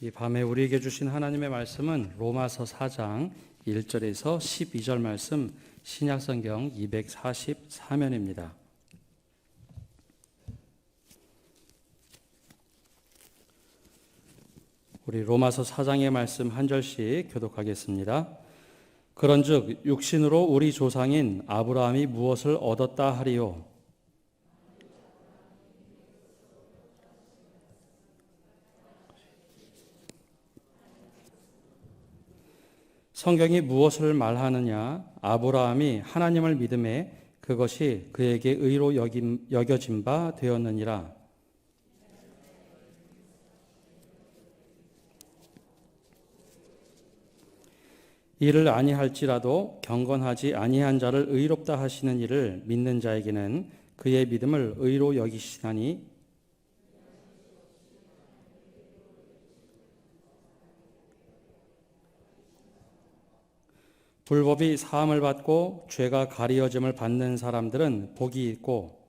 이 밤에 우리에게 주신 하나님의 말씀은 로마서 4장 1절에서 12절 말씀, 신약성경 244면입니다. 우리 로마서 4장의 말씀 한 절씩 교독하겠습니다. 그런즉 육신으로 우리 조상인 아브라함이 무엇을 얻었다 하리요? 성경이 무엇을 말하느냐? 아브라함이 하나님을 믿음에 그것이 그에게 의로 여겨진 바 되었느니라. 이를 아니할지라도 경건하지 아니한 자를 의롭다 하시는 이를 믿는 자에게는 그의 믿음을 의로 여기시나니 불법이 사함을 받고 죄가 가리어짐을 받는 사람들은 복이 있고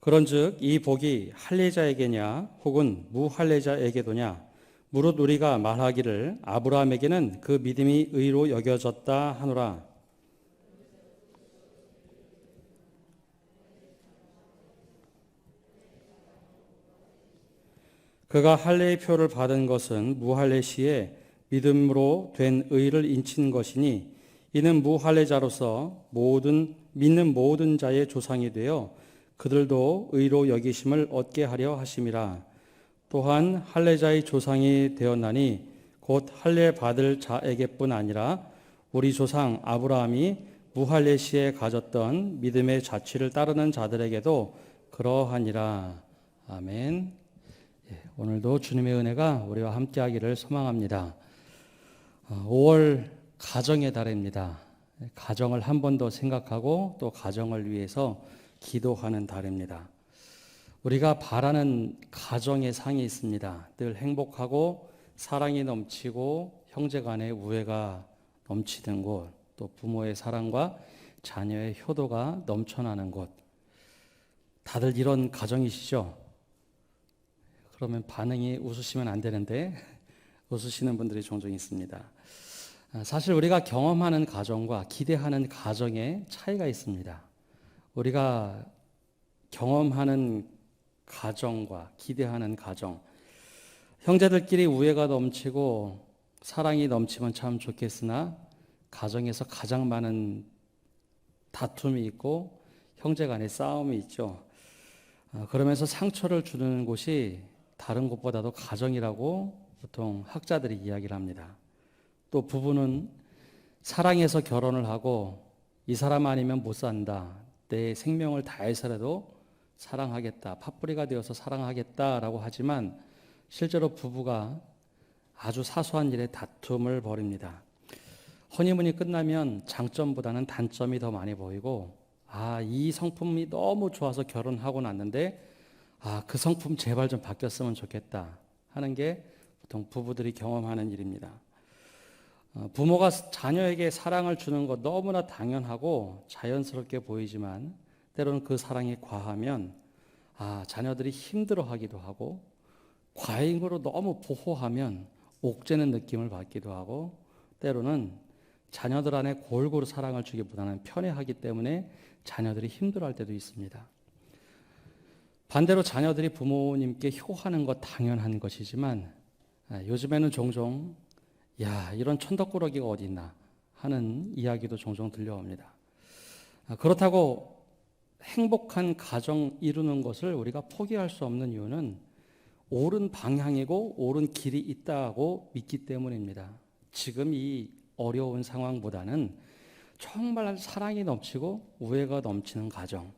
그런즉 이 복이 할례자에게냐 혹은 무할례자에게도냐 무릇 우리가 말하기를 아브라함에게는 그 믿음이 의로 여겨졌다 하노라. 그가 할례의 표를 받은 것은 무할례 시에 믿음으로 된 의를 인친 것이니 이는 무할례자로서 믿는 모든 자의 조상이 되어 그들도 의로 여기심을 얻게 하려 하심이라. 또한 할례자의 조상이 되었나니 곧 할례 받을 자에게뿐 아니라 우리 조상 아브라함이 무할례 시에 가졌던 믿음의 자취를 따르는 자들에게도 그러하니라. 아멘. 오늘도 주님의 은혜가 우리와 함께하기를 소망합니다. 5월 가정의 달입니다. 가정을 한 번 더 생각하고 또 가정을 위해서 기도하는 달입니다. 우리가 바라는 가정의 상이 있습니다. 늘 행복하고 사랑이 넘치고 형제간의 우애가 넘치는 곳, 또 부모의 사랑과 자녀의 효도가 넘쳐나는 곳. 다들 이런 가정이시죠? 그러면 반응이 웃으시면 안 되는데 웃으시는 분들이 종종 있습니다. 사실 우리가 경험하는 가정과 기대하는 가정에 차이가 있습니다. 우리가 경험하는 가정과 기대하는 가정, 형제들끼리 우애가 넘치고 사랑이 넘치면 참 좋겠으나 가정에서 가장 많은 다툼이 있고 형제 간의 싸움이 있죠. 그러면서 상처를 주는 곳이 다른 곳보다도 가정이라고 보통 학자들이 이야기를 합니다. 또 부부는 사랑해서 결혼을 하고 이 사람 아니면 못 산다. 내 생명을 다해서라도 사랑하겠다. 팥뿌리가 되어서 사랑하겠다라고 하지만 실제로 부부가 아주 사소한 일에 다툼을 벌입니다. 허니문이 끝나면 장점보다는 단점이 더 많이 보이고 이 성품이 너무 좋아서 결혼하고 났는데 그 성품 제발 좀 바뀌었으면 좋겠다 하는 게 보통 부부들이 경험하는 일입니다. 부모가 자녀에게 사랑을 주는 것 너무나 당연하고 자연스럽게 보이지만 때로는 그 사랑이 과하면 자녀들이 힘들어하기도 하고 과잉으로 너무 보호하면 옥죄는 느낌을 받기도 하고 때로는 자녀들 안에 골고루 사랑을 주기보다는 편애하기 때문에 자녀들이 힘들어할 때도 있습니다. 반대로 자녀들이 부모님께 효하는 것 당연한 것이지만 요즘에는 종종 이런 천덕꾸러기가 어디 있나 하는 이야기도 종종 들려옵니다. 그렇다고 행복한 가정 이루는 것을 우리가 포기할 수 없는 이유는 옳은 방향이고 옳은 길이 있다고 믿기 때문입니다. 지금 이 어려운 상황보다는 정말 사랑이 넘치고 우애가 넘치는 가정,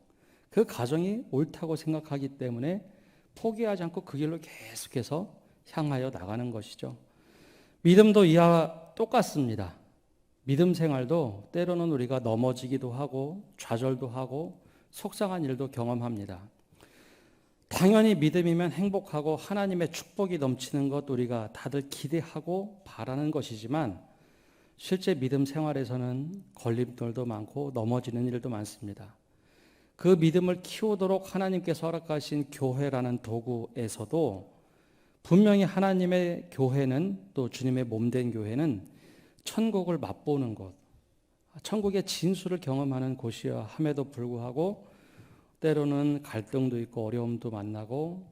그 가정이 옳다고 생각하기 때문에 포기하지 않고 그 길로 계속해서 향하여 나가는 것이죠. 믿음도 이와 똑같습니다. 믿음 생활도 때로는 우리가 넘어지기도 하고 좌절도 하고 속상한 일도 경험합니다. 당연히 믿음이면 행복하고 하나님의 축복이 넘치는 것 우리가 다들 기대하고 바라는 것이지만 실제 믿음 생활에서는 걸림돌도 많고 넘어지는 일도 많습니다. 그 믿음을 키우도록 하나님께서 허락하신 교회라는 도구에서도 분명히 하나님의 교회는, 또 주님의 몸된 교회는 천국을 맛보는 곳, 천국의 진수를 경험하는 곳이야 함에도 불구하고 때로는 갈등도 있고 어려움도 만나고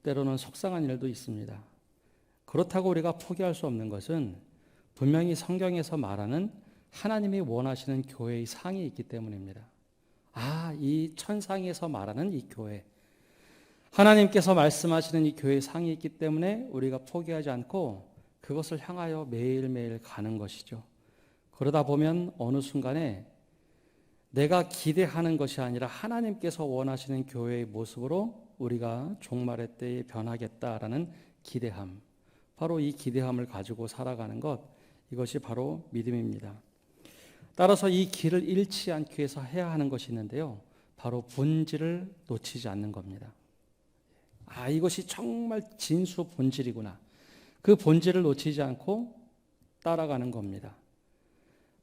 때로는 속상한 일도 있습니다. 그렇다고 우리가 포기할 수 없는 것은 분명히 성경에서 말하는 하나님이 원하시는 교회의 상이 있기 때문입니다. 이 천상에서 말하는 이 교회, 하나님께서 말씀하시는 이 교회의 상이 있기 때문에 우리가 포기하지 않고 그것을 향하여 매일매일 가는 것이죠. 그러다 보면 어느 순간에 내가 기대하는 것이 아니라 하나님께서 원하시는 교회의 모습으로 우리가 종말의 때에 변하겠다라는 기대함, 바로 이 기대함을 가지고 살아가는 것, 이것이 바로 믿음입니다. 따라서 이 길을 잃지 않기 위해서 해야 하는 것이 있는데요, 바로 본질을 놓치지 않는 겁니다. 이것이 정말 진수 본질이구나. 그 본질을 놓치지 않고 따라가는 겁니다.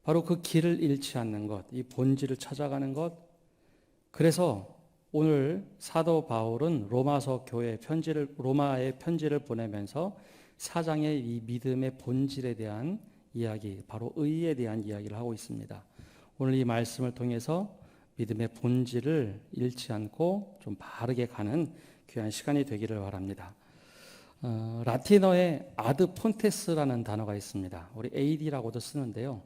바로 그 길을 잃지 않는 것, 이 본질을 찾아가는 것. 그래서 오늘 사도 바울은 로마의 편지를 보내면서 4장의 이 믿음의 본질에 대한 이야기, 바로 의에 대한 이야기를 하고 있습니다. 오늘 이 말씀을 통해서 믿음의 본질을 잃지 않고 좀 바르게 가는 귀한 시간이 되기를 바랍니다. 라틴어에 아드 폰테스라는 단어가 있습니다. 우리 AD라고도 쓰는데요.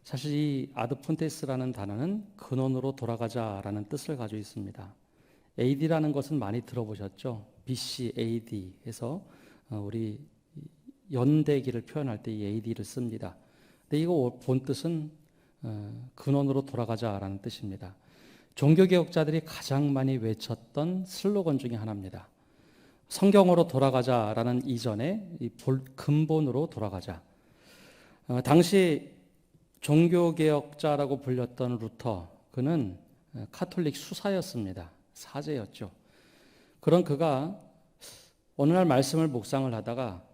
사실 이 아드 폰테스라는 단어는 근원으로 돌아가자라는 뜻을 가지고 있습니다. AD라는 것은 많이 들어보셨죠? BC, AD 해서 우리 연대기를 표현할 때 이 AD를 씁니다. 근데 이거 본 뜻은 근원으로 돌아가자라는 뜻입니다. 종교개혁자들이 가장 많이 외쳤던 슬로건 중에 하나입니다. 성경으로 돌아가자라는 이전에 이 근본으로 돌아가자. 당시 종교개혁자라고 불렸던 루터, 그는 카톨릭 수사였습니다. 사제였죠. 그런 그가 어느 날 말씀을 묵상을 하다가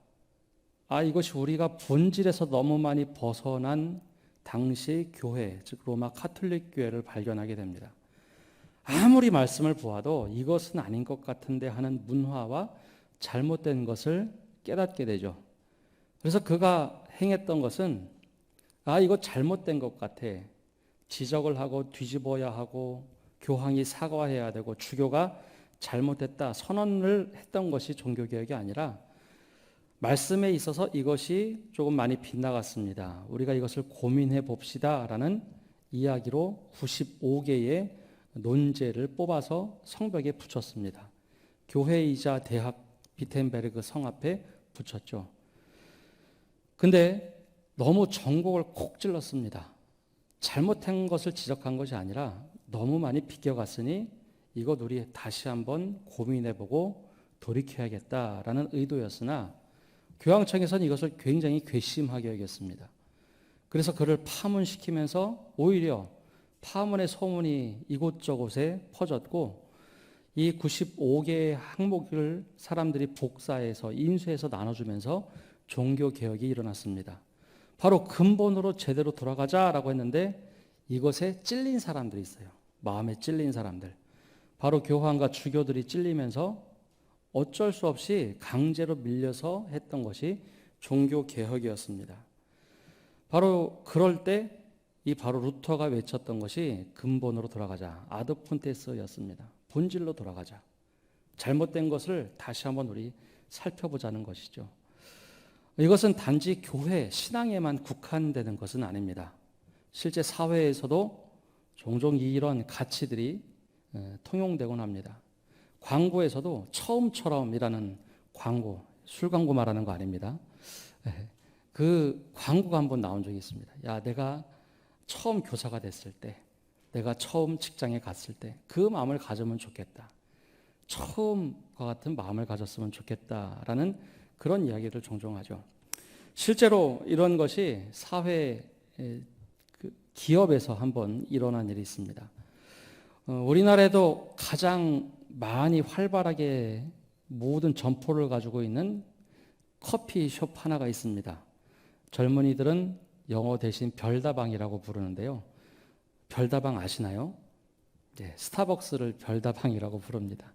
이것이 우리가 본질에서 너무 많이 벗어난 당시 교회, 즉 로마 카톨릭 교회를 발견하게 됩니다. 아무리 말씀을 보아도 이것은 아닌 것 같은데 하는 문화와 잘못된 것을 깨닫게 되죠. 그래서 그가 행했던 것은 이거 잘못된 것 같아. 지적을 하고 뒤집어야 하고 교황이 사과해야 되고 주교가 잘못했다 선언을 했던 것이 종교개혁이 아니라 말씀에 있어서 이것이 조금 많이 빗나갔습니다. 우리가 이것을 고민해 봅시다라는 이야기로 95개의 논제를 뽑아서 성벽에 붙였습니다. 교회이자 대학 비텐베르그 성 앞에 붙였죠. 근데 너무 전곡을 콕 찔렀습니다. 잘못한 것을 지적한 것이 아니라 너무 많이 비껴갔으니 이것 우리 다시 한번 고민해보고 돌이켜야겠다라는 의도였으나 교황청에서는 이것을 굉장히 괘씸하게 여겼습니다. 그래서 그를 파문시키면서 오히려 파문의 소문이 이곳저곳에 퍼졌고 이 95개의 항목을 사람들이 복사해서 인쇄해서 나눠주면서 종교개혁이 일어났습니다. 바로 근본으로 제대로 돌아가자라고 했는데 이것에 찔린 사람들이 있어요. 마음에 찔린 사람들. 바로 교황과 주교들이 찔리면서 어쩔 수 없이 강제로 밀려서 했던 것이 종교개혁이었습니다. 바로 그럴 때 이 바로 루터가 외쳤던 것이 근본으로 돌아가자. 아드 폰테스였습니다. 본질로 돌아가자. 잘못된 것을 다시 한번 우리 살펴보자는 것이죠. 이것은 단지 교회, 신앙에만 국한되는 것은 아닙니다. 실제 사회에서도 종종 이런 가치들이 통용되곤 합니다. 광고에서도 처음처럼이라는 광고, 술 광고 말하는 거 아닙니다. 그 광고가 한번 나온 적이 있습니다. 내가 처음 교사가 됐을 때, 내가 처음 직장에 갔을 때 그 마음을 가지면 좋겠다. 처음과 같은 마음을 가졌으면 좋겠다라는 그런 이야기를 종종 하죠. 실제로 이런 것이 사회 기업에서 한번 일어난 일이 있습니다. 우리나라에도 가장 많이 활발하게 모든 점포를 가지고 있는 커피숍 하나가 있습니다. 젊은이들은 영어 대신 별다방이라고 부르는데요. 별다방 아시나요? 스타벅스를 별다방이라고 부릅니다.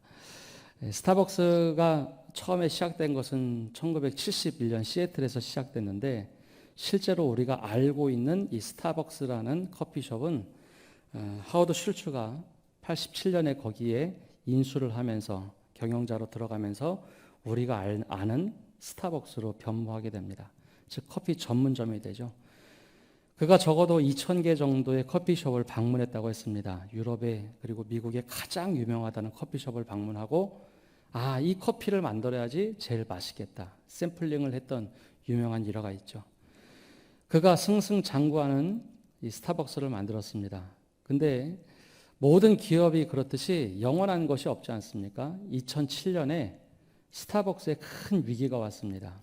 스타벅스가 처음에 시작된 것은 1971년 시애틀에서 시작됐는데 실제로 우리가 알고 있는 이 스타벅스라는 커피숍은 하워드 슐츠가 87년에 거기에 인수를 하면서 경영자로 들어가면서 우리가 아는 스타벅스로 변모하게 됩니다. 즉 커피 전문점이 되죠. 그가 적어도 2,000개 정도의 커피숍을 방문했다고 했습니다. 유럽에 그리고 미국에 가장 유명하다는 커피숍을 방문하고 이 커피를 만들어야지 제일 맛있겠다. 샘플링을 했던 유명한 일화가 있죠. 그가 승승장구하는 이 스타벅스를 만들었습니다. 근데 모든 기업이 그렇듯이 영원한 것이 없지 않습니까? 2007년에 스타벅스에 큰 위기가 왔습니다.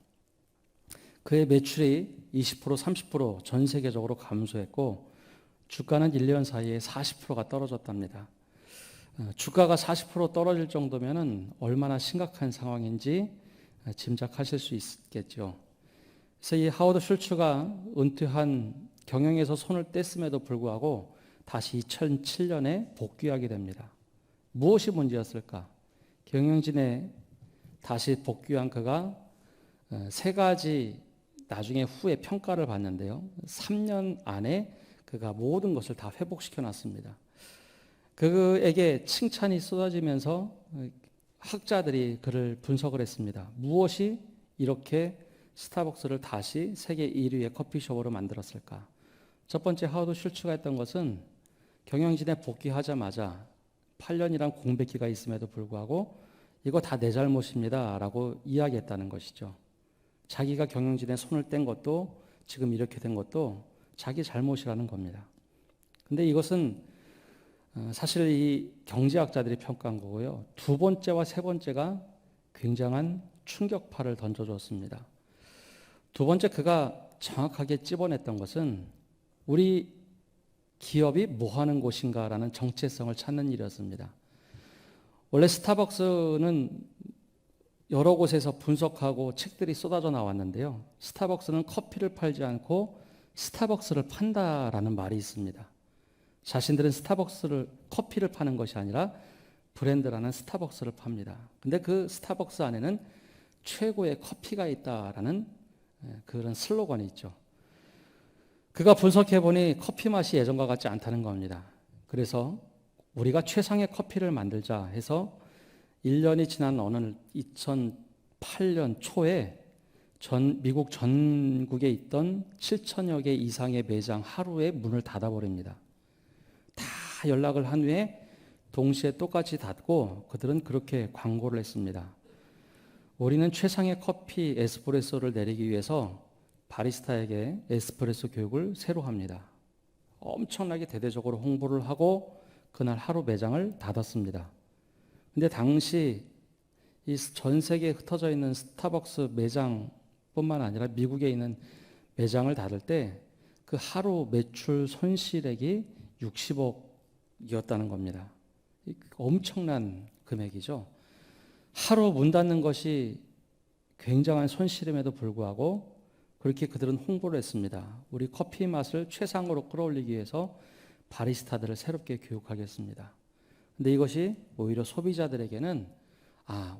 그의 매출이 20%, 30% 전 세계적으로 감소했고 주가는 1년 사이에 40%가 떨어졌답니다. 주가가 40% 떨어질 정도면 얼마나 심각한 상황인지 짐작하실 수 있겠죠. 그래서 이 하워드 슐츠가 은퇴한 경영에서 손을 뗐음에도 불구하고 다시 2007년에 복귀하게 됩니다. 무엇이 문제였을까? 경영진에 다시 복귀한 그가 세 가지 나중에 후에 평가를 받는데요. 3년 안에 그가 모든 것을 다 회복시켜 놨습니다. 그에게 칭찬이 쏟아지면서 학자들이 그를 분석을 했습니다. 무엇이 이렇게 스타벅스를 다시 세계 1위의 커피숍으로 만들었을까? 첫 번째 하워드 슐츠가 했던 것은 경영진에 복귀하자마자 8년이란 공백기가 있음에도 불구하고 이거 다 내 잘못입니다 라고 이야기했다는 것이죠. 자기가 경영진에 손을 뗀 것도 지금 이렇게 된 것도 자기 잘못이라는 겁니다. 근데 이것은 사실 이 경제학자들이 평가한 거고요. 두 번째와 세 번째가 굉장한 충격파를 던져줬습니다. 두 번째 그가 정확하게 찝어냈던 것은 우리 기업이 뭐 하는 곳인가라는 정체성을 찾는 일이었습니다. 원래 스타벅스는 여러 곳에서 분석하고 책들이 쏟아져 나왔는데요. 스타벅스는 커피를 팔지 않고 스타벅스를 판다라는 말이 있습니다. 자신들은 커피를 파는 것이 아니라 브랜드라는 스타벅스를 팝니다. 근데 그 스타벅스 안에는 최고의 커피가 있다라는 그런 슬로건이 있죠. 그가 분석해보니 커피 맛이 예전과 같지 않다는 겁니다. 그래서 우리가 최상의 커피를 만들자 해서 1년이 지난 어느 2008년 초에 미국 전국에 있던 7천여 개 이상의 매장 하루에 문을 닫아버립니다. 다 연락을 한 후에 동시에 똑같이 닫고 그들은 그렇게 광고를 했습니다. 우리는 최상의 커피 에스프레소를 내리기 위해서 바리스타에게 에스프레소 교육을 새로 합니다. 엄청나게 대대적으로 홍보를 하고 그날 하루 매장을 닫았습니다. 근데 당시 이 전 세계에 흩어져 있는 스타벅스 매장뿐만 아니라 미국에 있는 매장을 닫을 때 그 하루 매출 손실액이 60억이었다는 겁니다. 엄청난 금액이죠. 하루 문 닫는 것이 굉장한 손실임에도 불구하고 그렇게 그들은 홍보를 했습니다. 우리 커피 맛을 최상으로 끌어올리기 위해서 바리스타들을 새롭게 교육하겠습니다. 근데 이것이 오히려 소비자들에게는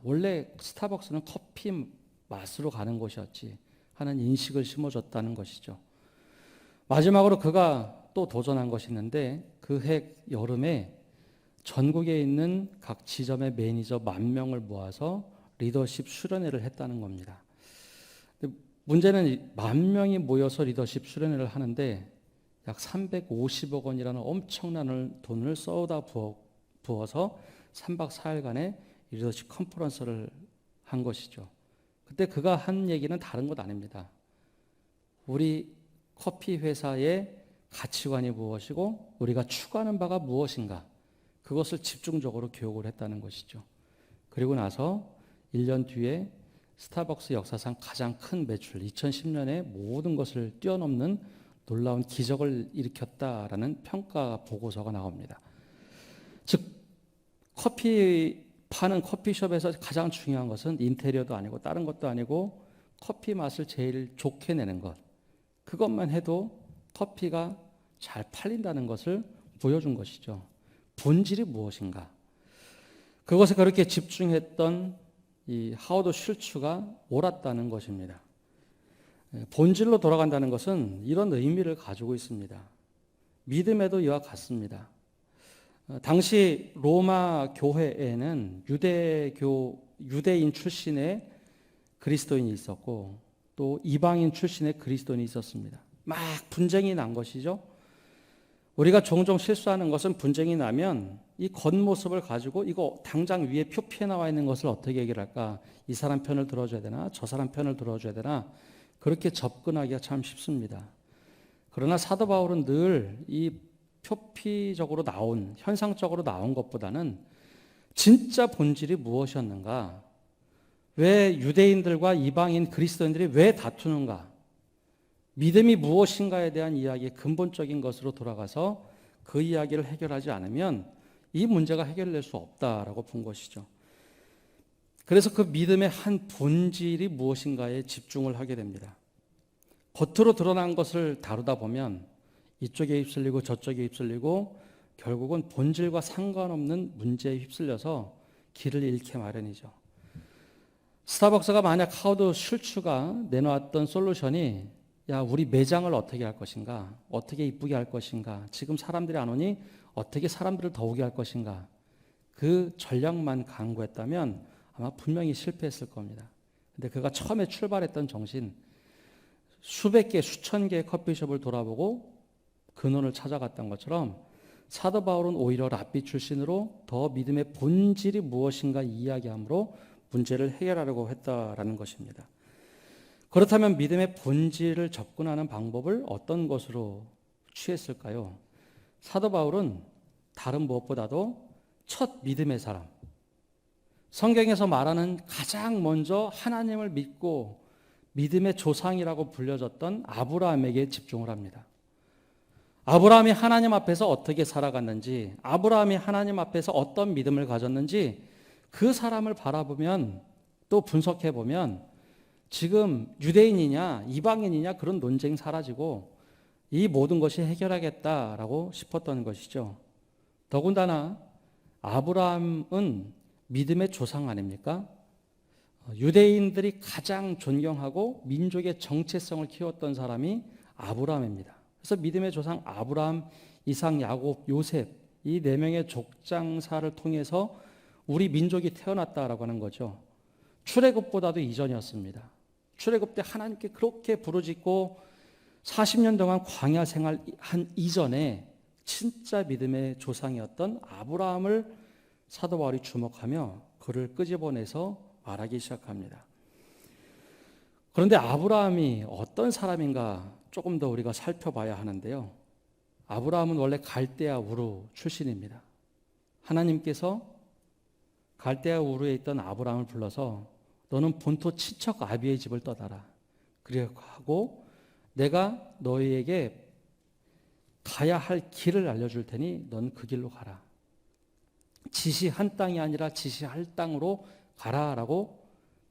원래 스타벅스는 커피 맛으로 가는 곳이었지 하는 인식을 심어줬다는 것이죠. 마지막으로 그가 또 도전한 것이 있는데 그 해 여름에 전국에 있는 각 지점의 매니저 10,000명을 모아서 리더십 수련회를 했다는 겁니다. 문제는 10,000명이 모여서 리더십 수련회를 하는데 약 350억 원이라는 엄청난 돈을 쏟아 부어서 3박 4일간의 리더십 컨퍼런스를 한 것이죠. 그때 그가 한 얘기는 다른 것 아닙니다. 우리 커피 회사의 가치관이 무엇이고 우리가 추구하는 바가 무엇인가 그것을 집중적으로 교육을 했다는 것이죠. 그리고 나서 1년 뒤에 스타벅스 역사상 가장 큰 매출 2010년에 모든 것을 뛰어넘는 놀라운 기적을 일으켰다라는 평가 보고서가 나옵니다. 즉 커피 파는 커피숍에서 가장 중요한 것은 인테리어도 아니고 다른 것도 아니고 커피 맛을 제일 좋게 내는 것. 그것만 해도 커피가 잘 팔린다는 것을 보여준 것이죠. 본질이 무엇인가? 그것에 그렇게 집중했던 이 하워드 슐츠가 옳았다는 것입니다. 본질로 돌아간다는 것은 이런 의미를 가지고 있습니다. 믿음에도 이와 같습니다. 당시 로마 교회에는 유대인 출신의 그리스도인이 있었고 또 이방인 출신의 그리스도인이 있었습니다. 막 분쟁이 난 것이죠. 우리가 종종 실수하는 것은 분쟁이 나면 이 겉모습을 가지고 이거 당장 위에 표피에 나와 있는 것을 어떻게 얘기할까? 이 사람 편을 들어줘야 되나? 저 사람 편을 들어줘야 되나? 그렇게 접근하기가 참 쉽습니다. 그러나 사도 바울은 늘 이 표피적으로 나온, 현상적으로 나온 것보다는 진짜 본질이 무엇이었는가? 왜 유대인들과 이방인 그리스도인들이 왜 다투는가? 믿음이 무엇인가에 대한 이야기의 근본적인 것으로 돌아가서 그 이야기를 해결하지 않으면 이 문제가 해결될 수 없다라고 본 것이죠. 그래서 그 믿음의 한 본질이 무엇인가에 집중을 하게 됩니다. 겉으로 드러난 것을 다루다 보면 이쪽에 휩쓸리고 저쪽에 휩쓸리고 결국은 본질과 상관없는 문제에 휩쓸려서 길을 잃게 마련이죠. 스타벅스가 만약 하워드 슐츠가 내놓았던 솔루션이 야, 우리 매장을 어떻게 할 것인가? 어떻게 이쁘게 할 것인가? 지금 사람들이 안 오니 어떻게 사람들을 더 오게 할 것인가? 그 전략만 강구했다면 아마 분명히 실패했을 겁니다. 근데 그가 처음에 출발했던 정신, 수백 개, 수천 개의 커피숍을 돌아보고 근원을 찾아갔던 것처럼 사도 바울은 오히려 랍비 출신으로 더 믿음의 본질이 무엇인가 이야기함으로 문제를 해결하려고 했다라는 것입니다. 그렇다면 믿음의 본질을 접근하는 방법을 어떤 것으로 취했을까요? 사도 바울은 다른 무엇보다도 첫 믿음의 사람, 성경에서 말하는 가장 먼저 하나님을 믿고 믿음의 조상이라고 불려졌던 아브라함에게 집중을 합니다. 아브라함이 하나님 앞에서 어떻게 살아갔는지, 아브라함이 하나님 앞에서 어떤 믿음을 가졌는지 그 사람을 바라보면 또 분석해 보면 지금 유대인이냐 이방인이냐 그런 논쟁이 사라지고 이 모든 것이 해결하겠다라고 싶었던 것이죠. 더군다나 아브라함은 믿음의 조상 아닙니까? 유대인들이 가장 존경하고 민족의 정체성을 키웠던 사람이 아브라함입니다. 그래서 믿음의 조상 아브라함, 이삭, 야곱, 요셉 이 네 명의 족장사를 통해서 우리 민족이 태어났다라고 하는 거죠. 출애굽보다도 이전이었습니다. 출애굽 때 하나님께 그렇게 부르짖고 40년 동안 광야 생활한 이전에 진짜 믿음의 조상이었던 아브라함을 사도 바울이 주목하며 그를 끄집어내서 말하기 시작합니다. 그런데 아브라함이 어떤 사람인가 조금 더 우리가 살펴봐야 하는데요. 아브라함은 원래 갈대아 우르 출신입니다. 하나님께서 갈대아 우르에 있던 아브라함을 불러서 너는 본토 친척 아비의 집을 떠나라. 그리고 하고 내가 너희에게 가야 할 길을 알려줄 테니 넌 그 길로 가라. 지시한 땅이 아니라 지시할 땅으로 가라라고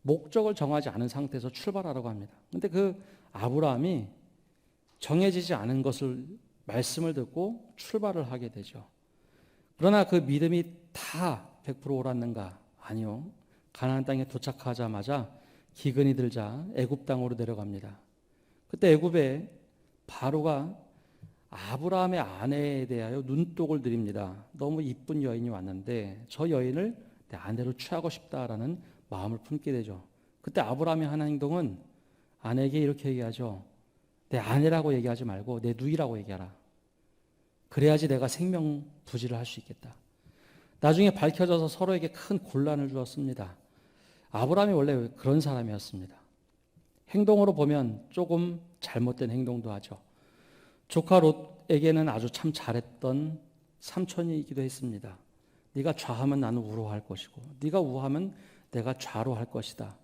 목적을 정하지 않은 상태에서 출발하라고 합니다. 그런데 그 아브라함이 정해지지 않은 것을 말씀을 듣고 출발을 하게 되죠. 그러나 그 믿음이 다 100% 옳았는가? 아니요. 가나안 땅에 도착하자마자 기근이 들자 애굽 땅으로 내려갑니다. 그때 애굽에 바로가 아브라함의 아내에 대하여 눈독을 들입니다. 너무 이쁜 여인이 왔는데 저 여인을 내 아내로 취하고 싶다라는 마음을 품게 되죠. 그때 아브라함이 하는 행동은 아내에게 이렇게 얘기하죠. 내 아내라고 얘기하지 말고 내 누이라고 얘기하라. 그래야지 내가 생명 부지를 할 수 있겠다. 나중에 밝혀져서 서로에게 큰 곤란을 주었습니다. 아브라함이 원래 그런 사람이었습니다. 행동으로 보면 조금 잘못된 행동도 하죠. 조카 롯에게는 아주 참 잘했던 삼촌이기도 했습니다. 네가 좌하면 나는 우로할 것이고 네가 우하면 내가 좌로 할 것이다.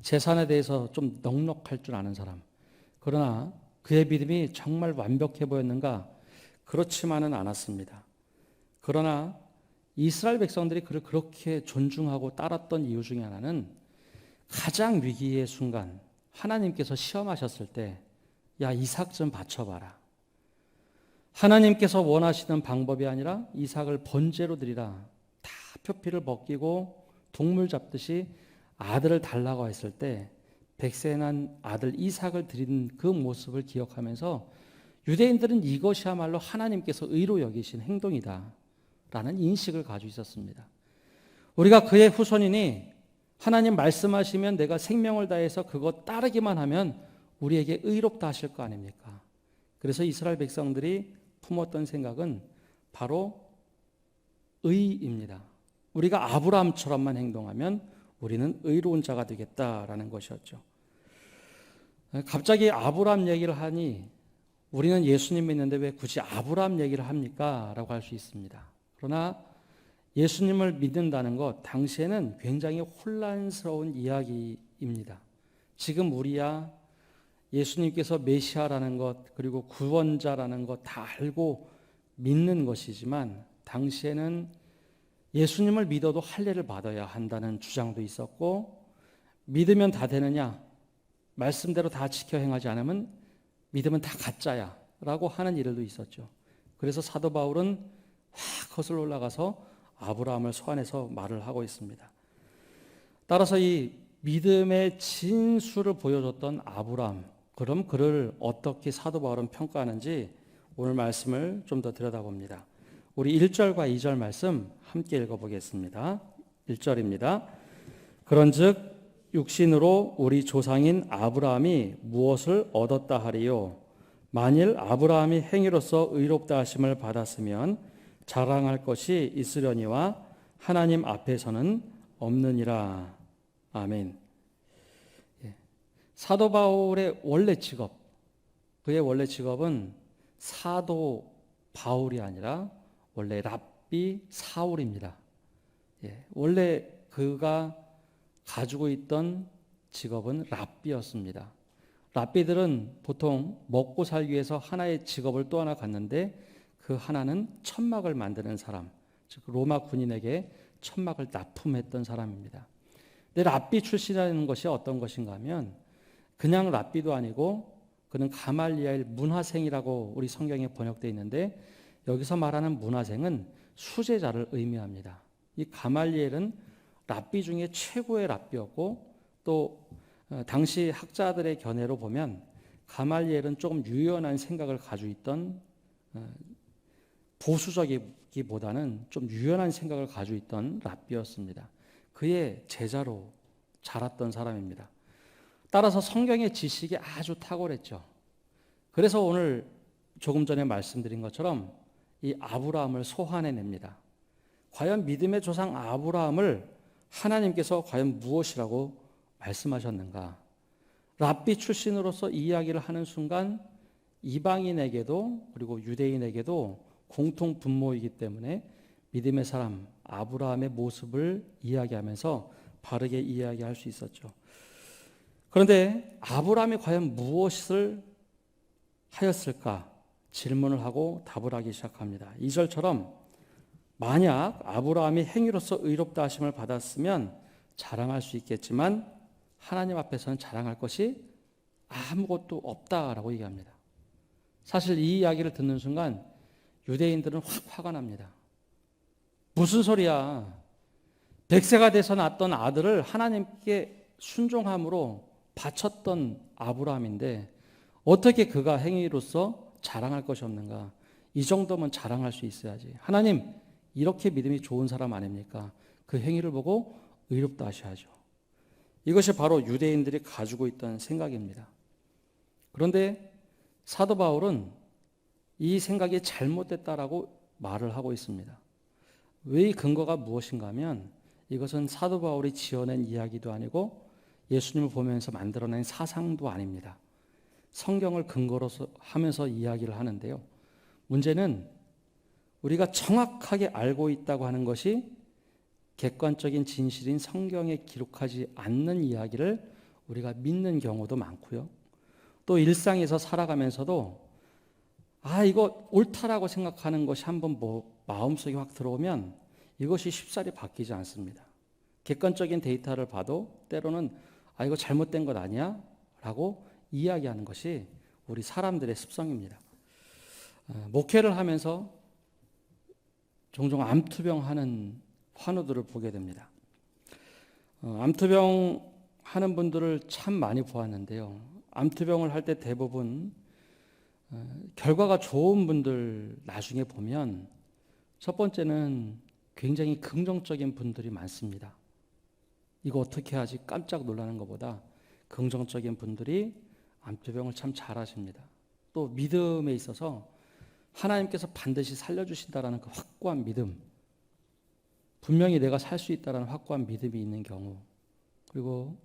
재산에 대해서 좀 넉넉할 줄 아는 사람. 그러나 그의 믿음이 정말 완벽해 보였는가? 그렇지만은 않았습니다. 그러나 이스라엘 백성들이 그를 그렇게 존중하고 따랐던 이유 중에 하나는 가장 위기의 순간 하나님께서 시험하셨을 때 야, 이삭 좀 바쳐봐라. 하나님께서 원하시는 방법이 아니라 이삭을 번제로 드리라. 다 표피를 벗기고 동물 잡듯이 아들을 달라고 했을 때 백세 난 아들 이삭을 드린 그 모습을 기억하면서 유대인들은 이것이야말로 하나님께서 의로 여기신 행동이다 라는 인식을 가지고 있었습니다. 우리가 그의 후손이니 하나님 말씀하시면 내가 생명을 다해서 그것 따르기만 하면 우리에게 의롭다 하실 거 아닙니까? 그래서 이스라엘 백성들이 품었던 생각은 바로 의입니다. 우리가 아브라함처럼만 행동하면 우리는 의로운 자가 되겠다라는 것이었죠. 갑자기 아브라함 얘기를 하니 우리는 예수님 믿는데 왜 굳이 아브라함 얘기를 합니까? 라고 할 수 있습니다. 그러나 예수님을 믿는다는 것 당시에는 굉장히 혼란스러운 이야기입니다. 지금 우리야 예수님께서 메시아라는 것 그리고 구원자라는 것 다 알고 믿는 것이지만 당시에는 예수님을 믿어도 할례를 받아야 한다는 주장도 있었고 믿으면 다 되느냐 말씀대로 다 지켜 행하지 않으면 믿으면 다 가짜야 라고 하는 일들도 있었죠. 그래서 사도 바울은 확 거슬러 올라가서 아브라함을 소환해서 말을 하고 있습니다. 따라서 이 믿음의 진수를 보여줬던 아브라함, 그럼 그를 어떻게 사도 바울은 평가하는지 오늘 말씀을 좀 더 들여다봅니다. 우리 1절과 2절 말씀 함께 읽어보겠습니다. 1절입니다. 그런즉 육신으로 우리 조상인 아브라함이 무엇을 얻었다 하리요? 만일 아브라함이 행위로서 의롭다 하심을 받았으면 자랑할 것이 있으려니와 하나님 앞에서는 없느니라. 아멘. 사도 바울의 원래 직업, 그의 원래 직업은 사도 바울이 아니라 원래 랍비 사울입니다. 원래 그가 가지고 있던 직업은 랍비였습니다. 랍비들은 보통 먹고 살기 위해서 하나의 직업을 또 하나 갖는데 그 하나는 천막을 만드는 사람, 즉 로마 군인에게 천막을 납품했던 사람입니다. 근데 랍비 출신이라는 것이 어떤 것인가 하면 그냥 랍비도 아니고 그는 가말리엘 문화생이라고 우리 성경에 번역되어 있는데 여기서 말하는 문화생은 수제자를 의미합니다. 이 가말리엘은 랍비 중에 최고의 랍비였고 또 당시 학자들의 견해로 보면 가말리엘은 조금 유연한 생각을 가지고 있던 보수적이기보다는 좀 유연한 생각을 가지고 있던 랍비였습니다. 그의 제자로 자랐던 사람입니다. 따라서 성경의 지식이 아주 탁월했죠. 그래서 오늘 조금 전에 말씀드린 것처럼 이 아브라함을 소환해냅니다. 과연 믿음의 조상 아브라함을 하나님께서 과연 무엇이라고 말씀하셨는가? 랍비 출신으로서 이 이야기를 하는 순간 이방인에게도 그리고 유대인에게도 공통 분모이기 때문에 믿음의 사람 아브라함의 모습을 이야기하면서 바르게 이야기할 수 있었죠. 그런데 아브라함이 과연 무엇을 하였을까? 질문을 하고 답을 하기 시작합니다. 2절처럼 만약 아브라함이 행위로서 의롭다 하심을 받았으면 자랑할 수 있겠지만 하나님 앞에서는 자랑할 것이 아무것도 없다라고 얘기합니다. 사실 이 이야기를 듣는 순간 유대인들은 확 화가 납니다. 무슨 소리야? 100세가 돼서 낳았던 아들을 하나님께 순종함으로 바쳤던 아브라함인데 어떻게 그가 행위로서 자랑할 것이 없는가? 이 정도면 자랑할 수 있어야지. 하나님 이렇게 믿음이 좋은 사람 아닙니까? 그 행위를 보고 의롭다 하셔야죠. 이것이 바로 유대인들이 가지고 있던 생각입니다. 그런데 사도 바울은 이 생각이 잘못됐다라고 말을 하고 있습니다. 왜 이 근거가 무엇인가 하면 이것은 사도 바울이 지어낸 이야기도 아니고 예수님을 보면서 만들어낸 사상도 아닙니다. 성경을 근거로 하면서 이야기를 하는데요. 문제는 우리가 정확하게 알고 있다고 하는 것이 객관적인 진실인 성경에 기록하지 않는 이야기를 우리가 믿는 경우도 많고요. 또 일상에서 살아가면서도 이거 옳다라고 생각하는 것이 한번 마음속에 확 들어오면 이것이 쉽사리 바뀌지 않습니다. 객관적인 데이터를 봐도 때로는 이거 잘못된 것 아니야? 라고 이야기하는 것이 우리 사람들의 습성입니다. 목회를 하면서 종종 암투병 하는 환우들을 보게 됩니다. 암투병 하는 분들을 참 많이 보았는데요. 암투병을 할 때 대부분 결과가 좋은 분들 나중에 보면 첫 번째는 굉장히 긍정적인 분들이 많습니다. 이거 어떻게 하지 깜짝 놀라는 것보다 긍정적인 분들이 암투병을 참 잘하십니다. 또 믿음에 있어서 하나님께서 반드시 살려주신다라는 그 확고한 믿음, 분명히 내가 살 수 있다라는 확고한 믿음이 있는 경우, 그리고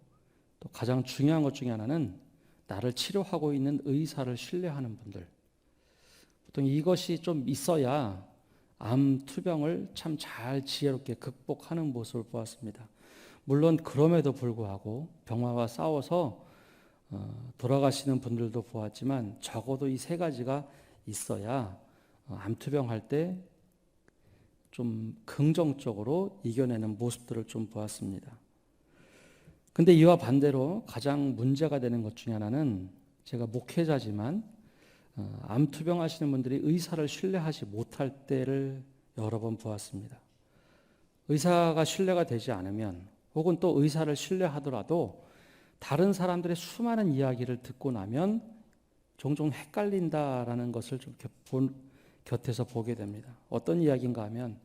또 가장 중요한 것 중에 하나는 나를 치료하고 있는 의사를 신뢰하는 분들. 보통 이것이 좀 있어야 암 투병을 참 잘 지혜롭게 극복하는 모습을 보았습니다. 물론 그럼에도 불구하고 병화와 싸워서 돌아가시는 분들도 보았지만 적어도 이 세 가지가 있어야 암 투병할 때 좀 긍정적으로 이겨내는 모습들을 좀 보았습니다. 근데 이와 반대로 가장 문제가 되는 것 중에 하나는 제가 목회자지만 암 투병하시는 분들이 의사를 신뢰하지 못할 때를 여러 번 보았습니다. 의사가 신뢰가 되지 않으면 혹은 또 의사를 신뢰하더라도 다른 사람들의 수많은 이야기를 듣고 나면 종종 헷갈린다라는 것을 좀 곁에서 보게 됩니다. 어떤 이야기인가 하면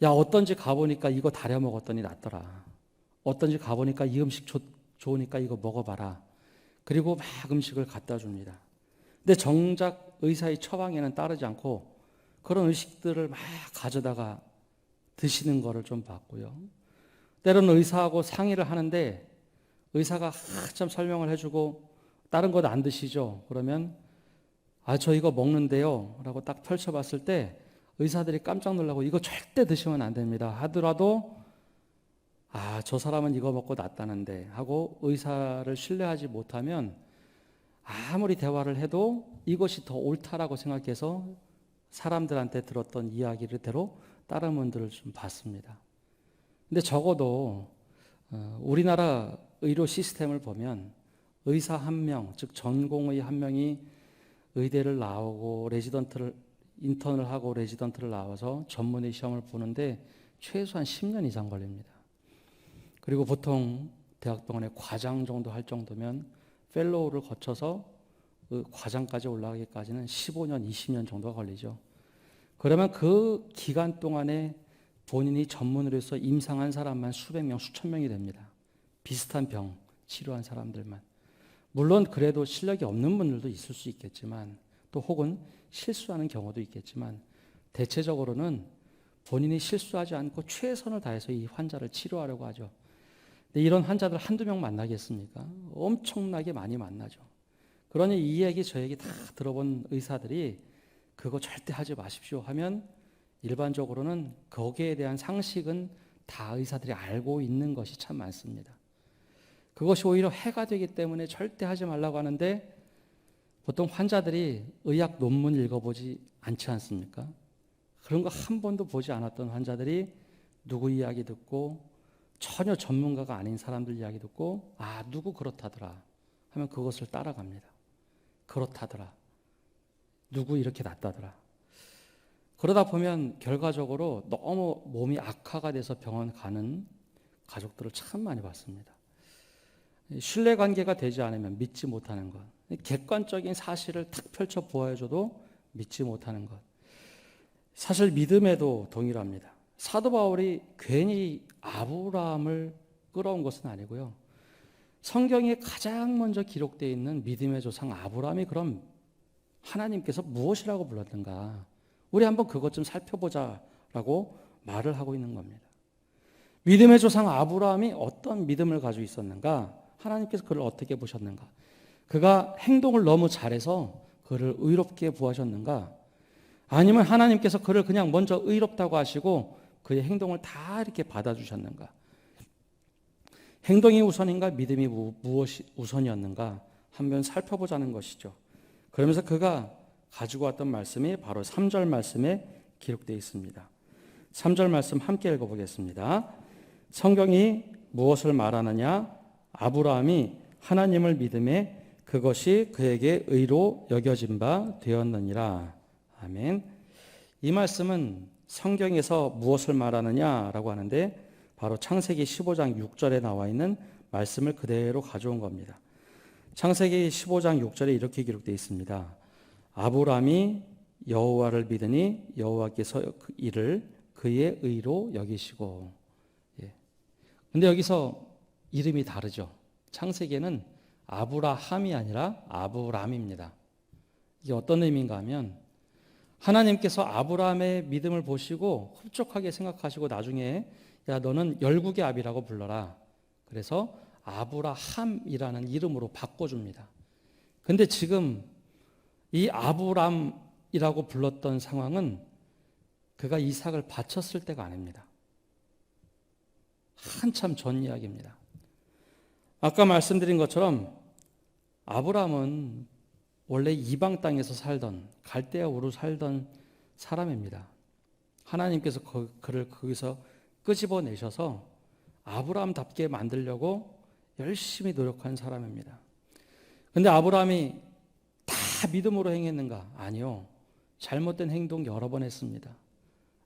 야 어떤 집 가보니까 이거 다려 먹었더니 낫더라. 어떤 집 가보니까 이 음식 좋으니까 이거 먹어봐라. 그리고 막 음식을 갖다 줍니다. 근데 정작 의사의 처방에는 따르지 않고 그런 의식들을 막 가져다가 드시는 거를 좀 봤고요. 때로는 의사하고 상의를 하는데 의사가 한참 설명을 해주고 다른 것 안 드시죠? 그러면 저 이거 먹는데요 라고 딱 펼쳐봤을 때 의사들이 깜짝 놀라고 이거 절대 드시면 안 됩니다 하더라도 저 사람은 이거 먹고 낫다는데 하고 의사를 신뢰하지 못하면 아무리 대화를 해도 이것이 더 옳다라고 생각해서 사람들한테 들었던 이야기를 대로 다른 분들을 좀 봤습니다. 근데 적어도 우리나라 의료 시스템을 보면 의사 한 명, 즉 전공의 한 명이 의대를 나오고 인턴을 하고 레지던트를 나와서 전문의 시험을 보는데 최소한 10년 이상 걸립니다. 그리고 보통 대학병원에 과장 정도 할 정도면 펠로우를 거쳐서 그 과장까지 올라가기까지는 15년, 20년 정도가 걸리죠. 그러면 그 기간 동안에 본인이 전문의로서 임상한 사람만 수백 명, 수천 명이 됩니다. 비슷한 병 치료한 사람들만. 물론 그래도 실력이 없는 분들도 있을 수 있겠지만 또 혹은 실수하는 경우도 있겠지만 대체적으로는 본인이 실수하지 않고 최선을 다해서 이 환자를 치료하려고 하죠. 근데 이런 환자들 한두 명 만나겠습니까? 엄청나게 많이 만나죠. 그러니 이 얘기 저 얘기 다 들어본 의사들이 그거 절대 하지 마십시오 하면 일반적으로는 거기에 대한 상식은 다 의사들이 알고 있는 것이 참 많습니다. 그것이 오히려 해가 되기 때문에 절대 하지 말라고 하는데 보통 환자들이 의학 논문 읽어보지 않지 않습니까? 그런 거 한 번도 보지 않았던 환자들이 누구 이야기 듣고 전혀 전문가가 아닌 사람들 이야기 듣고 누구 그렇다더라 하면 그것을 따라갑니다. 그렇다더라. 누구 이렇게 낫다더라. 그러다 보면 결과적으로 너무 몸이 악화가 돼서 병원 가는 가족들을 참 많이 봤습니다. 신뢰관계가 되지 않으면 믿지 못하는 것. 객관적인 사실을 탁 펼쳐 보여줘도 믿지 못하는 것. 사실 믿음에도 동일합니다. 사도 바울이 괜히 아브라함을 끌어온 것은 아니고요. 성경에 가장 먼저 기록되어 있는 믿음의 조상 아브라함이 그럼 하나님께서 무엇이라고 불렀는가? 우리 한번 그것 좀 살펴보자라고 말을 하고 있는 겁니다. 믿음의 조상 아브라함이 어떤 믿음을 가지고 있었는가? 하나님께서 그를 어떻게 보셨는가? 그가 행동을 너무 잘해서 그를 의롭게 보하셨는가? 아니면 하나님께서 그를 그냥 먼저 의롭다고 하시고 그의 행동을 다 이렇게 받아주셨는가? 행동이 우선인가? 믿음이 무엇이 우선이었는가? 한번 살펴보자는 것이죠. 그러면서 그가 가지고 왔던 말씀이 바로 3절 말씀에 기록되어 있습니다. 3절 말씀 함께 읽어보겠습니다. 성경이 무엇을 말하느냐? 아브라함이 하나님을 믿음에 그것이 그에게 의로 여겨진 바 되었느니라. 아멘. 이 말씀은 성경에서 무엇을 말하느냐라고 하는데 바로 창세기 15장 6절에 나와 있는 말씀을 그대로 가져온 겁니다. 창세기 15장 6절에 이렇게 기록되어 있습니다. 아브람이 여호와를 믿으니 여호와께서 그 이를 그의 의로 여기시고. 예. 근데 여기서 이름이 다르죠. 창세기에는 아브라함이 아니라 아브람입니다. 이게 어떤 의미인가 하면 하나님께서 아브라함의 믿음을 보시고 흡족하게 생각하시고 나중에 야 너는 열국의 아비라고 불러라. 그래서 아브라함이라는 이름으로 바꿔줍니다. 근데 지금 이 아브람이라고 불렀던 상황은 그가 이삭을 바쳤을 때가 아닙니다. 한참 전 이야기입니다. 아까 말씀드린 것처럼 아브람은 원래 이방 땅에서 살던 갈대아 우르 살던 사람입니다. 하나님께서 그를 거기서 끄집어내셔서 아브람답게 만들려고 열심히 노력한 사람입니다. 그런데 아브람이 다 믿음으로 행했는가? 아니요. 잘못된 행동 여러 번 했습니다.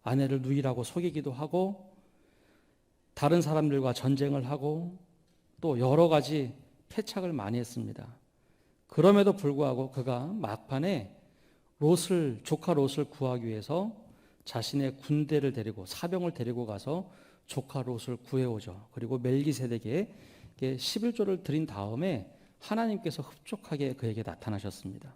아내를 누이라고 속이기도 하고 다른 사람들과 전쟁을 하고 또 여러 가지 패착을 많이 했습니다. 그럼에도 불구하고 그가 막판에 조카 롯을 구하기 위해서 자신의 군대를 데리고 사병을 데리고 가서 조카 롯을 구해오죠. 그리고 멜기세덱에게 11조를 드린 다음에 하나님께서 흡족하게 그에게 나타나셨습니다.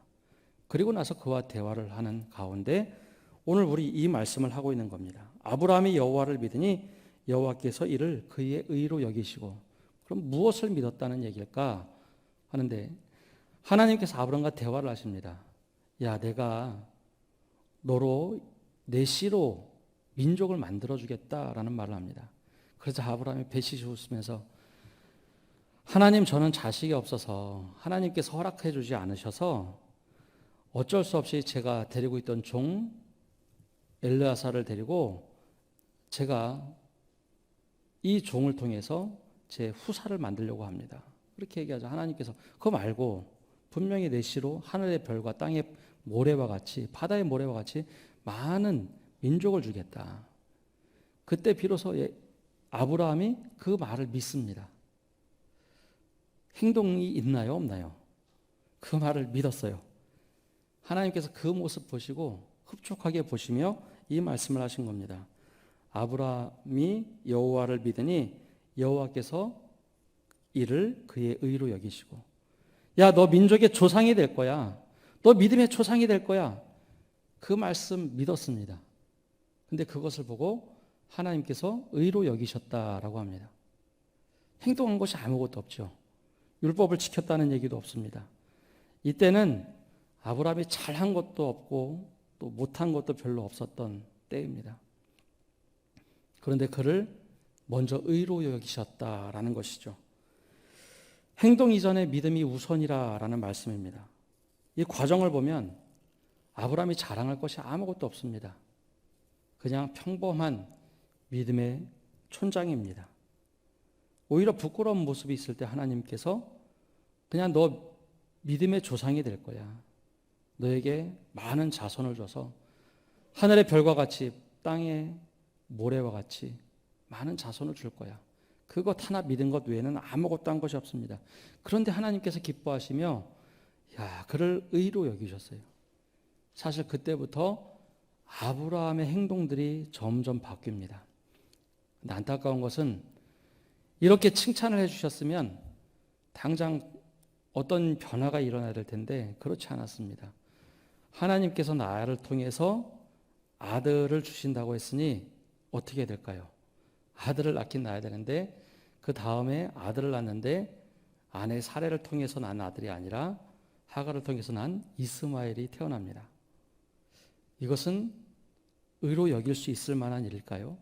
그리고 나서 그와 대화를 하는 가운데 오늘 우리 이 말씀을 하고 있는 겁니다. 아브라함이 여호와를 믿으니 여호와께서 이를 그의 의로 여기시고. 그럼 무엇을 믿었다는 얘기일까 하는데 하나님께서 아브라함과 대화를 하십니다. 야, 내가 너로 내 씨로 민족을 만들어주겠다라는 말을 합니다. 그래서 아브라함이 배시시 웃으면서 하나님 저는 자식이 없어서 하나님께서 허락해 주지 않으셔서 어쩔 수 없이 제가 데리고 있던 종 엘르아사를 데리고 제가 이 종을 통해서 제 후사를 만들려고 합니다. 그렇게 얘기하자 하나님께서 그거 말고 분명히 내 씨로 하늘의 별과 땅의 모래와 같이 바다의 모래와 같이 많은 민족을 주겠다. 그때 비로소 아브라함이 그 말을 믿습니다. 행동이 있나요? 없나요? 그 말을 믿었어요. 하나님께서 그 모습 보시고 흡족하게 보시며 이 말씀을 하신 겁니다. 아브라함이 여호와를 믿으니 여호와께서 이를 그의 의로 여기시고. 야, 너 민족의 조상이 될 거야. 너 믿음의 조상이 될 거야. 그 말씀 믿었습니다. 근데 그것을 보고 하나님께서 의로 여기셨다라고 합니다. 행동한 것이 아무것도 없죠. 율법을 지켰다는 얘기도 없습니다. 이때는 아브라함이 잘한 것도 없고 또 못한 것도 별로 없었던 때입니다. 그런데 그를 먼저 의로 여기셨다라는 것이죠. 행동 이전에 믿음이 우선이라는 말씀입니다. 이 과정을 보면 아브라함이 자랑할 것이 아무것도 없습니다. 그냥 평범한 믿음의 촌장입니다. 오히려 부끄러운 모습이 있을 때 하나님께서 그냥 너 믿음의 조상이 될 거야. 너에게 많은 자손을 줘서 하늘의 별과 같이 땅의 모래와 같이 많은 자손을 줄 거야. 그것 하나 믿은 것 외에는 아무것도 한 것이 없습니다. 그런데 하나님께서 기뻐하시며 그를 의로 여기셨어요. 사실 그때부터 아브라함의 행동들이 점점 바뀝니다. 근데 안타까운 것은 이렇게 칭찬을 해주셨으면 당장 어떤 변화가 일어나야 될 텐데 그렇지 않았습니다. 하나님께서 나를 통해서 아들을 주신다고 했으니 어떻게 될까요? 아들을 낳긴 낳아야 되는데 그 다음에 아들을 낳는데 아내 사레를 통해서 난 아들이 아니라 하갈을 통해서 난 이스마엘이 태어납니다. 이것은 의로 여길 수 있을 만한 일일까요?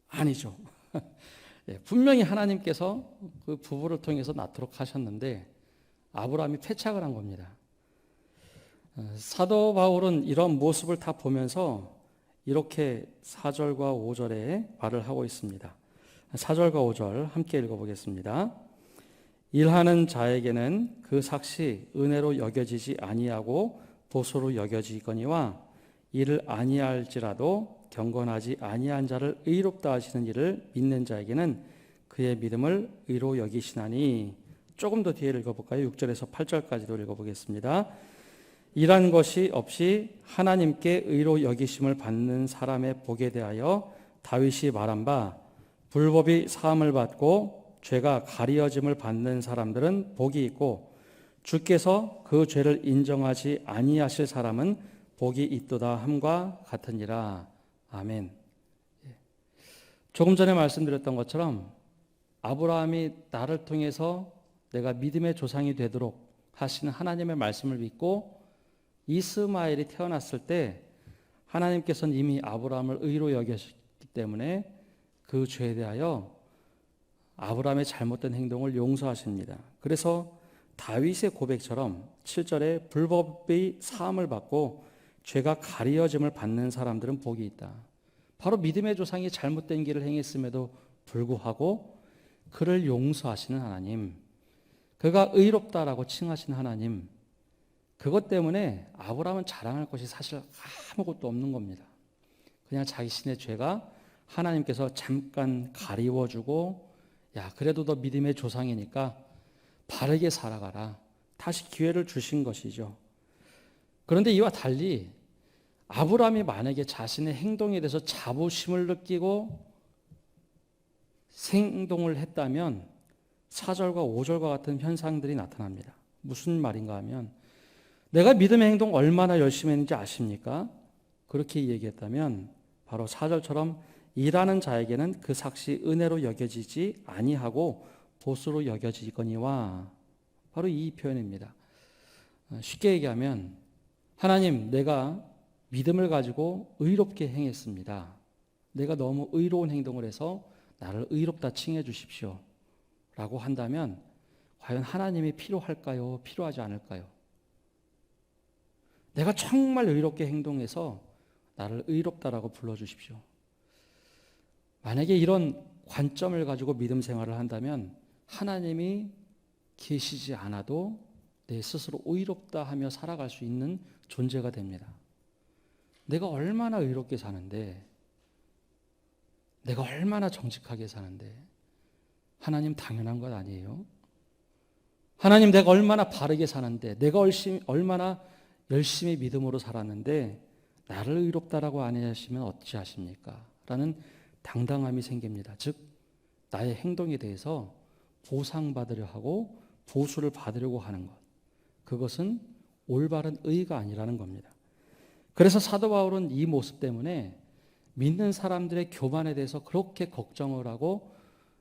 아니죠. 분명히 하나님께서 그 부부를 통해서 낳도록 하셨는데 아브라함이 패착을 한 겁니다. 사도 바울은 이런 모습을 다 보면서 이렇게 4절과 5절에 말을 하고 있습니다. 4절과 5절 함께 읽어보겠습니다. 일하는 자에게는 그 삭시 은혜로 여겨지지 아니하고 보소로 여겨지거니와 이를 아니할지라도 경건하지 아니한 자를 의롭다 하시는 이를 믿는 자에게는 그의 믿음을 의로 여기시나니. 조금 더 뒤에 읽어볼까요? 6절에서 8절까지도 읽어보겠습니다. 이란 것이 없이 하나님께 의로 여기심을 받는 사람의 복에 대하여 다윗이 말한 바, 불법이 사함을 받고 죄가 가리어짐을 받는 사람들은 복이 있고 주께서 그 죄를 인정하지 아니하실 사람은 복이 있도다 함과 같으니라. 아멘. 조금 전에 말씀드렸던 것처럼 아브라함이 나를 통해서 내가 믿음의 조상이 되도록 하시는 하나님의 말씀을 믿고 이스마엘이 태어났을 때 하나님께서는 이미 아브라함을 의로 여기셨기 때문에 그 죄에 대하여 아브라함의 잘못된 행동을 용서하십니다. 그래서 다윗의 고백처럼 7절에 불법의 사함을 받고 죄가 가리어짐을 받는 사람들은 복이 있다. 바로 믿음의 조상이 잘못된 길을 행했음에도 불구하고 그를 용서하시는 하나님, 그가 의롭다라고 칭하신 하나님, 그것 때문에 아브라함은 자랑할 것이 사실 아무것도 없는 겁니다. 그냥 자신의 죄가 하나님께서 잠깐 가리워주고, 야, 그래도 너 믿음의 조상이니까 바르게 살아가라, 다시 기회를 주신 것이죠. 그런데 이와 달리 아브라함이 만약에 자신의 행동에 대해서 자부심을 느끼고 행동을 했다면 4절과 5절과 같은 현상들이 나타납니다. 무슨 말인가 하면, 내가 믿음의 행동 얼마나 열심히 했는지 아십니까? 그렇게 얘기했다면 바로 4절처럼 일하는 자에게는 그 삭시 은혜로 여겨지지 아니하고 보수로 여겨지거니와, 바로 이 표현입니다. 쉽게 얘기하면, 하나님, 내가 믿음을 가지고 의롭게 행했습니다. 내가 너무 의로운 행동을 해서 나를 의롭다 칭해 주십시오 라고 한다면 과연 하나님이 필요할까요? 필요하지 않을까요? 내가 정말 의롭게 행동해서 나를 의롭다라고 불러주십시오. 만약에 이런 관점을 가지고 믿음 생활을 한다면 하나님이 계시지 않아도 내 스스로 의롭다 하며 살아갈 수 있는 존재가 됩니다. 내가 얼마나 의롭게 사는데, 내가 얼마나 정직하게 사는데 하나님 당연한 것 아니에요? 하나님, 내가 얼마나 바르게 사는데, 내가 얼마나 열심히 믿음으로 살았는데 나를 의롭다라고 안 하시면 어찌하십니까? 라는 당당함이 생깁니다. 즉 나의 행동에 대해서 보상받으려 하고 보수를 받으려고 하는 것, 그것은 올바른 의가 아니라는 겁니다. 그래서 사도 바울은 이 모습 때문에 믿는 사람들의 교만에 대해서 그렇게 걱정을 하고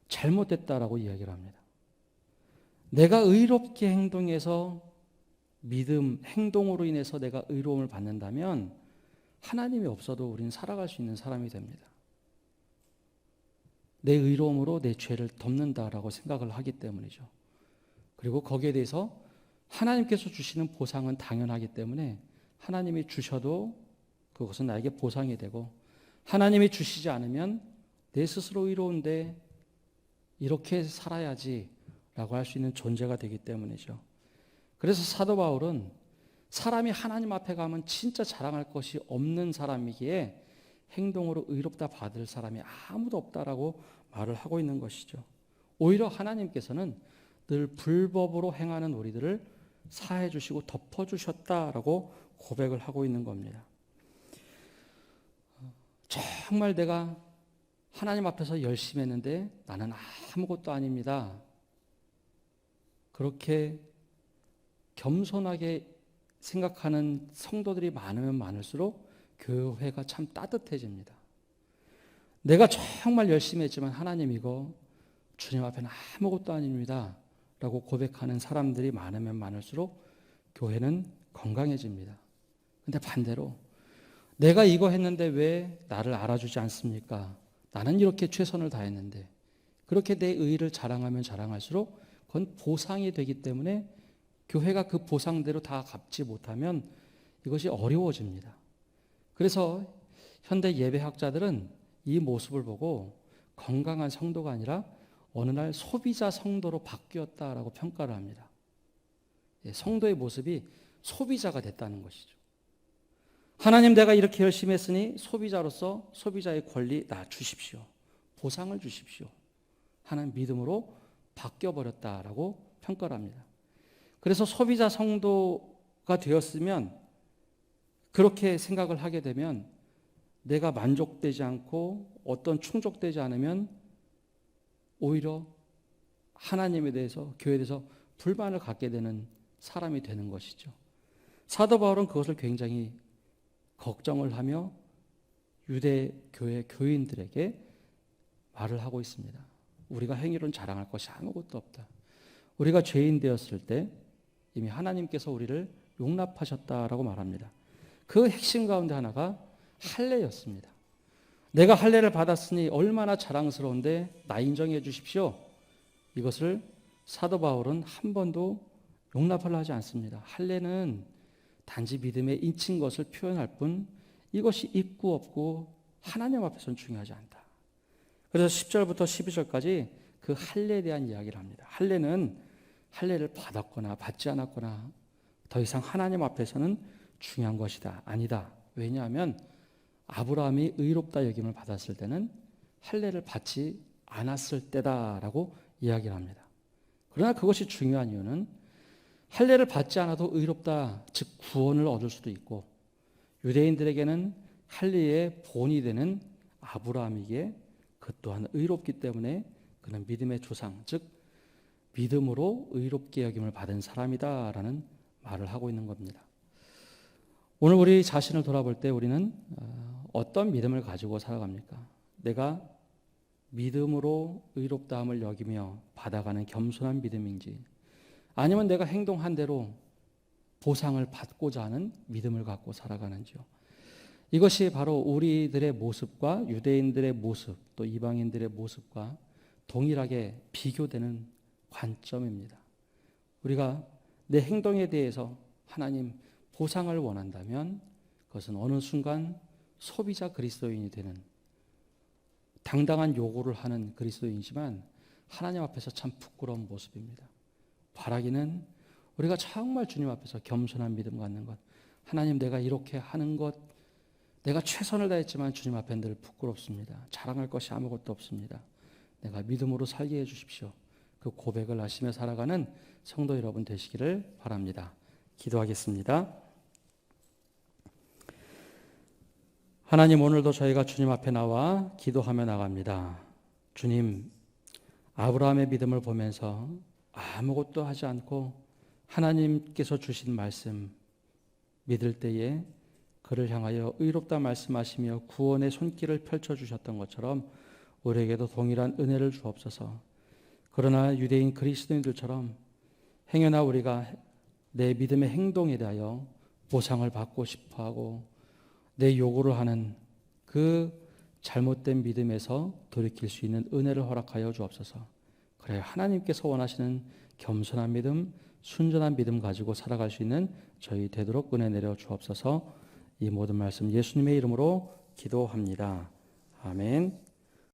잘못됐다라고 이야기를 합니다. 내가 의롭게 행동해서 믿음, 행동으로 인해서 내가 의로움을 받는다면 하나님이 없어도 우리는 살아갈 수 있는 사람이 됩니다. 내 의로움으로 내 죄를 덮는다라고 생각을 하기 때문이죠. 그리고 거기에 대해서 하나님께서 주시는 보상은 당연하기 때문에 하나님이 주셔도 그것은 나에게 보상이 되고, 하나님이 주시지 않으면 내 스스로 의로운데 이렇게 살아야지 라고 할 수 있는 존재가 되기 때문이죠. 그래서 사도 바울은 사람이 하나님 앞에 가면 진짜 자랑할 것이 없는 사람이기에 행동으로 의롭다 받을 사람이 아무도 없다라고 말을 하고 있는 것이죠. 오히려 하나님께서는 늘 불법으로 행하는 우리들을 사해 주시고 덮어 주셨다라고 고백을 하고 있는 겁니다. 정말 내가 하나님 앞에서 열심히 했는데 나는 아무것도 아닙니다. 그렇게 겸손하게 생각하는 성도들이 많으면 많을수록 교회가 참 따뜻해집니다. 내가 정말 열심히 했지만 하나님, 이거 주님 앞에는 아무것도 아닙니다 라고 고백하는 사람들이 많으면 많을수록 교회는 건강해집니다. 근데 반대로 내가 이거 했는데 왜 나를 알아주지 않습니까? 나는 이렇게 최선을 다했는데, 그렇게 내 의의를 자랑하면 자랑할수록 그건 보상이 되기 때문에 교회가 그 보상대로 다 갚지 못하면 이것이 어려워집니다. 그래서 현대 예배학자들은 이 모습을 보고 건강한 성도가 아니라 어느 날 소비자 성도로 바뀌었다라고 평가를 합니다. 성도의 모습이 소비자가 됐다는 것이죠. 하나님, 내가 이렇게 열심히 했으니 소비자로서 소비자의 권리 나 주십시오. 보상을 주십시오. 하는 믿음으로 바뀌어버렸다라고 평가를 합니다. 그래서 소비자 성도가 되었으면, 그렇게 생각을 하게 되면 내가 만족되지 않고 어떤 충족되지 않으면 오히려 하나님에 대해서, 교회에 대해서 불만을 갖게 되는 사람이 되는 것이죠. 사도 바울은 그것을 굉장히 걱정을 하며 유대 교회 교인들에게 말을 하고 있습니다. 우리가 행위로는 자랑할 것이 아무것도 없다. 우리가 죄인 되었을 때 이미 하나님께서 우리를 용납하셨다라고 말합니다. 그 핵심 가운데 하나가 할례였습니다. 내가 할례를 받았으니 얼마나 자랑스러운데 나 인정해 주십시오. 이것을 사도 바울은 한 번도 용납하려 하지 않습니다. 할례는 단지 믿음에 인친 것을 표현할 뿐 이것이 있고 없고 하나님 앞에서는 중요하지 않다. 그래서 10절부터 12절까지 그 할례에 대한 이야기를 합니다. 할례는 할례를 받았거나 받지 않았거나 더 이상 하나님 앞에서는 중요한 것이다. 아니다. 왜냐하면 아브라함이 의롭다 여김을 받았을 때는 할례를 받지 않았을 때다라고 이야기를 합니다. 그러나 그것이 중요한 이유는 할례를 받지 않아도 의롭다, 즉 구원을 얻을 수도 있고, 유대인들에게는 할례의 본이 되는 아브라함에게 그 또한 의롭기 때문에 그는 믿음의 조상, 즉 믿음으로 의롭게 여김을 받은 사람이다라는 말을 하고 있는 겁니다. 오늘 우리 자신을 돌아볼 때 우리는 어떤 믿음을 가지고 살아갑니까? 내가 믿음으로 의롭다함을 여기며 받아가는 겸손한 믿음인지, 아니면 내가 행동한 대로 보상을 받고자 하는 믿음을 갖고 살아가는지요. 이것이 바로 우리들의 모습과 유대인들의 모습, 또 이방인들의 모습과 동일하게 비교되는 관점입니다. 우리가 내 행동에 대해서 하나님 보상을 원한다면 그것은 어느 순간 소비자 그리스도인이 되는, 당당한 요구를 하는 그리스도인이지만 하나님 앞에서 참 부끄러운 모습입니다. 바라기는 우리가 정말 주님 앞에서 겸손한 믿음 갖는 것, 하나님 내가 이렇게 하는 것, 내가 최선을 다했지만 주님 앞에 늘 부끄럽습니다. 자랑할 것이 아무것도 없습니다. 내가 믿음으로 살게 해주십시오. 그 고백을 하시며 살아가는 성도 여러분 되시기를 바랍니다. 기도하겠습니다. 하나님, 오늘도 저희가 주님 앞에 나와 기도하며 나갑니다. 주님, 아브라함의 믿음을 보면서 아무것도 하지 않고 하나님께서 주신 말씀 믿을 때에 그를 향하여 의롭다 말씀하시며 구원의 손길을 펼쳐주셨던 것처럼 우리에게도 동일한 은혜를 주옵소서. 그러나 유대인 그리스도인들처럼 행여나 우리가 내 믿음의 행동에 대하여 보상을 받고 싶어하고 내 요구를 하는 그 잘못된 믿음에서 돌이킬 수 있는 은혜를 허락하여 주옵소서. 그래야 하나님께서 원하시는 겸손한 믿음, 순전한 믿음 가지고 살아갈 수 있는 저희 되도록 은혜 내려 주옵소서. 이 모든 말씀 예수님의 이름으로 기도합니다. 아멘.